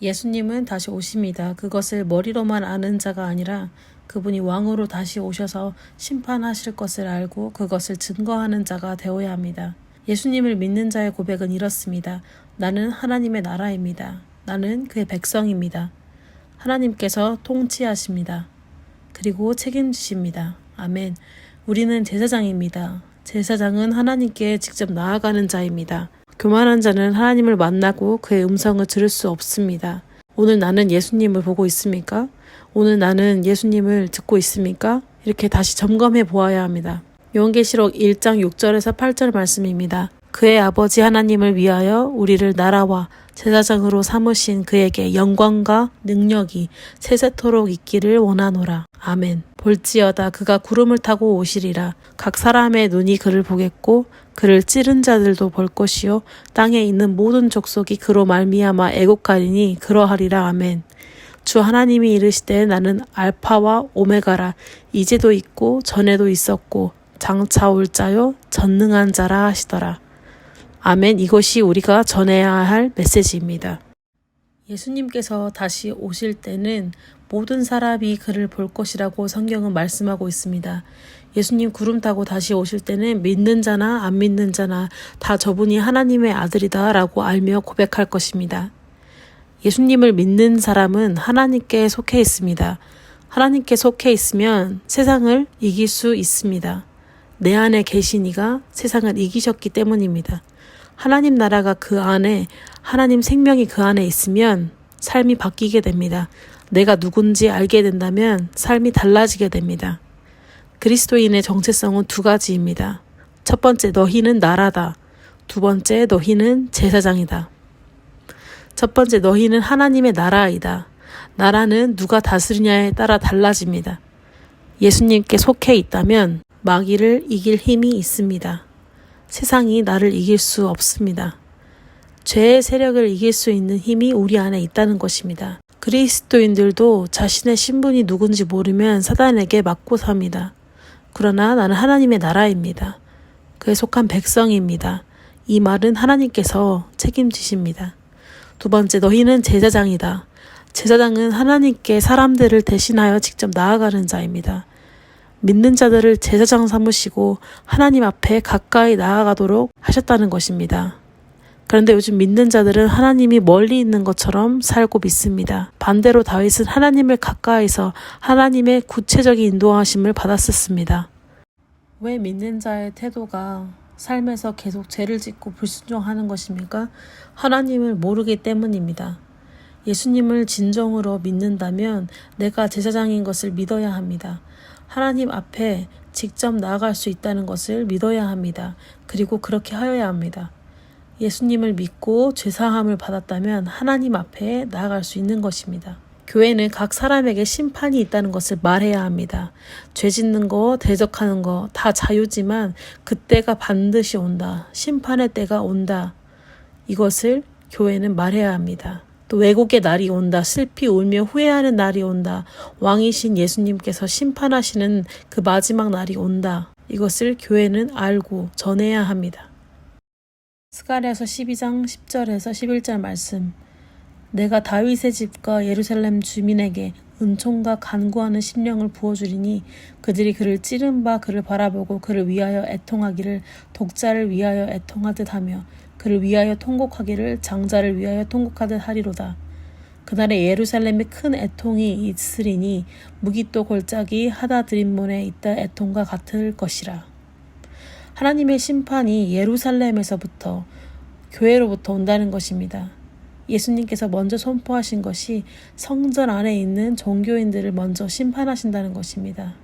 예수님은 다시 오십니다. 그것을 머리로만 아는 자가 아니라 그분이 왕으로 다시 오셔서 심판하실 것을 알고 그것을 증거하는 자가 되어야 합니다. 예수님을 믿는 자의 고백은 이렇습니다. 나는 하나님의 나라입니다. 나는 그의 백성입니다. 하나님께서 통치하십니다. 그리고 책임지십니다. 아멘. 우리는 제사장입니다. 제사장은 하나님께 직접 나아가는 자입니다. 교만한 자는 하나님을 만나고 그의 음성을 들을 수 없습니다. 오늘 나는 예수님을 보고 있습니까? 오늘 나는 예수님을 듣고 있습니까? 이렇게 다시 점검해 보아야 합니다. 요한계시록 1장 6절에서 8절 말씀입니다. 그의 아버지 하나님을 위하여 우리를 나라와 제사장으로 삼으신 그에게 영광과 능력이 세세토록 있기를 원하노라. 아멘. 볼지어다 그가 구름을 타고 오시리라. 각 사람의 눈이 그를 보겠고 그를 찌른 자들도 볼 것이요 땅에 있는 모든 족속이 그로 말미암아 애곡하리니 그러하리라. 아멘. 주 하나님이 이르시되 나는 알파와 오메가라. 이제도 있고 전에도 있었고 장차 올 자요 전능한 자라 하시더라. 아멘. 이것이 우리가 전해야 할 메시지입니다. 예수님께서 다시 오실 때는 모든 사람이 그를 볼 것이라고 성경은 말씀하고 있습니다. 예수님 구름 타고 다시 오실 때는 믿는 자나 안 믿는 자나 다 저분이 하나님의 아들이다 라고 알며 고백할 것입니다. 예수님을 믿는 사람은 하나님께 속해 있습니다. 하나님께 속해 있으면 세상을 이길 수 있습니다. 내 안에 계신 이가 세상을 이기셨기 때문입니다. 하나님 나라가 그 안에, 하나님 생명이 그 안에 있으면 삶이 바뀌게 됩니다. 내가 누군지 알게 된다면 삶이 달라지게 됩니다. 그리스도인의 정체성은 두 가지입니다. 첫 번째, 너희는 나라다. 두 번째, 너희는 제사장이다. 첫 번째, 너희는 하나님의 나라이다. 나라는 누가 다스리냐에 따라 달라집니다. 예수님께 속해 있다면 마귀를 이길 힘이 있습니다. 세상이 나를 이길 수 없습니다. 죄의 세력을 이길 수 있는 힘이 우리 안에 있다는 것입니다. 그리스도인들도 자신의 신분이 누군지 모르면 사단에게 맞고 삽니다. 그러나 나는 하나님의 나라입니다. 그에 속한 백성입니다. 이 말은 하나님께서 책임지십니다. 두 번째, 너희는 제사장이다. 제사장은 하나님께 사람들을 대신하여 직접 나아가는 자입니다. 믿는 자들을 제사장 삼으시고 하나님 앞에 가까이 나아가도록 하셨다는 것입니다. 그런데 요즘 믿는 자들은 하나님이 멀리 있는 것처럼 살고 믿습니다. 반대로 다윗은 하나님을 가까이서 하나님의 구체적인 인도하심을 받았었습니다. 왜 믿는 자의 태도가 삶에서 계속 죄를 짓고 불순종하는 것입니까? 하나님을 모르기 때문입니다. 예수님을 진정으로 믿는다면 내가 제사장인 것을 믿어야 합니다. 하나님 앞에 직접 나아갈 수 있다는 것을 믿어야 합니다. 그리고 그렇게 하여야 합니다. 예수님을 믿고 죄사함을 받았다면 하나님 앞에 나아갈 수 있는 것입니다. 교회는 각 사람에게 심판이 있다는 것을 말해야 합니다. 죄 짓는 거, 대적하는 거 다 자유지만 그때가 반드시 온다. 심판의 때가 온다. 이것을 교회는 말해야 합니다. 또 왜곡의 날이 온다. 슬피 울며 후회하는 날이 온다. 왕이신 예수님께서 심판하시는 그 마지막 날이 온다. 이것을 교회는 알고 전해야 합니다. 스가랴서 12장 10절에서 11절 말씀. 내가 다윗의 집과 예루살렘 주민에게 은총과 간구하는 심령을 부어주리니 그들이 그를 찌른 바 그를 바라보고 그를 위하여 애통하기를 독자를 위하여 애통하듯 하며 그를 위하여 통곡하기를 장자를 위하여 통곡하듯 하리로다. 그날에 예루살렘에 큰 애통이 있으리니 무기또 골짜기 하다드림몬에 있다 애통과 같을 것이라. 하나님의 심판이 예루살렘에서부터 교회로부터 온다는 것입니다. 예수님께서 먼저 선포하신 것이 성전 안에 있는 종교인들을 먼저 심판하신다는 것입니다.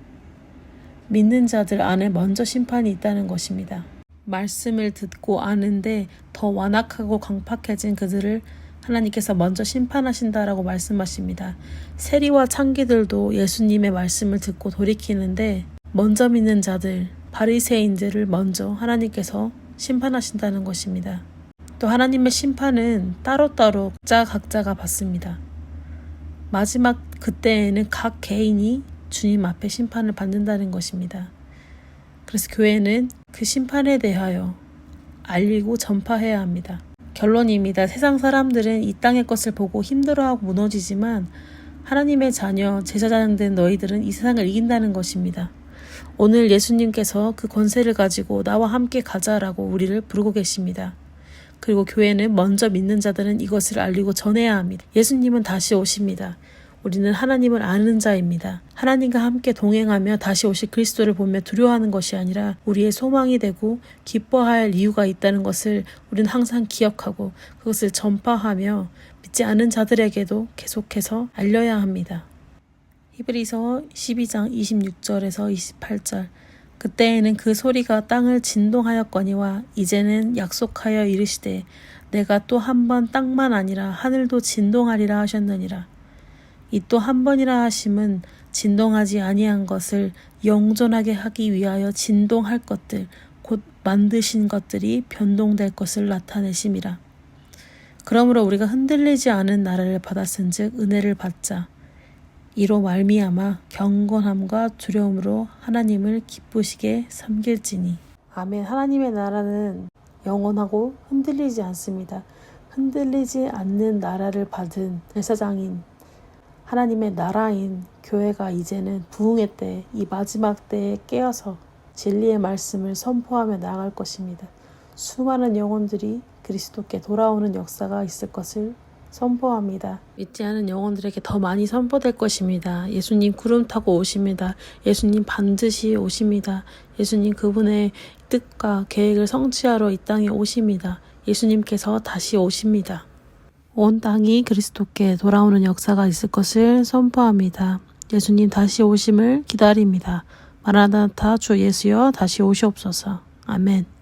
믿는 자들 안에 먼저 심판이 있다는 것입니다. 말씀을 듣고 아는데 더 완악하고 강팍해진 그들을 하나님께서 먼저 심판하신다라고 말씀하십니다. 세리와 창기들도 예수님의 말씀을 듣고 돌이키는데 먼저 믿는 자들, 바리새인들을 먼저 하나님께서 심판하신다는 것입니다. 또 하나님의 심판은 따로따로 각자가 받습니다. 마지막 그때에는 각 개인이 주님 앞에 심판을 받는다는 것입니다. 그래서 교회는 그 심판에 대하여 알리고 전파해야 합니다. 결론입니다. 세상 사람들은 이 땅의 것을 보고 힘들어하고 무너지지만 하나님의 자녀, 제사장 된 너희들은 이 세상을 이긴다는 것입니다. 오늘 예수님께서 그 권세를 가지고 나와 함께 가자라고 우리를 부르고 계십니다. 그리고 교회는 먼저 믿는 자들은 이것을 알리고 전해야 합니다. 예수님은 다시 오십니다. 우리는 하나님을 아는 자입니다. 하나님과 함께 동행하며 다시 오실 그리스도를 보며 두려워하는 것이 아니라 우리의 소망이 되고 기뻐할 이유가 있다는 것을 우리는 항상 기억하고 그것을 전파하며 믿지 않은 자들에게도 계속해서 알려야 합니다. 히브리서 12장 26절에서 28절 그때에는 그 소리가 땅을 진동하였거니와 이제는 약속하여 이르시되 내가 또 한 번 땅만 아니라 하늘도 진동하리라 하셨느니라. 이 또 한 번이라 하심은 진동하지 아니한 것을 영존하게 하기 위하여 진동할 것들 곧 만드신 것들이 변동될 것을 나타내심이라. 그러므로 우리가 흔들리지 않은 나라를 받았은즉 은혜를 받자. 이로 말미암아 경건함과 두려움으로 하나님을 기쁘시게 섬길지니. 아멘. 하나님의 나라는 영원하고 흔들리지 않습니다. 흔들리지 않는 나라를 받은 제사장인 하나님의 나라인 교회가 이제는 부흥의 때, 이 마지막 때에 깨어서 진리의 말씀을 선포하며 나아갈 것입니다. 수많은 영혼들이 그리스도께 돌아오는 역사가 있을 것을 선포합니다. 믿지 않은 영혼들에게 더 많이 선포될 것입니다. 예수님 구름 타고 오십니다. 예수님 반드시 오십니다. 예수님 그분의 뜻과 계획을 성취하러 이 땅에 오십니다. 예수님께서 다시 오십니다. 온 땅이 그리스도께 돌아오는 역사가 있을 것을 선포합니다. 예수님 다시 오심을 기다립니다. 마라나타 주 예수여 다시 오시옵소서. 아멘.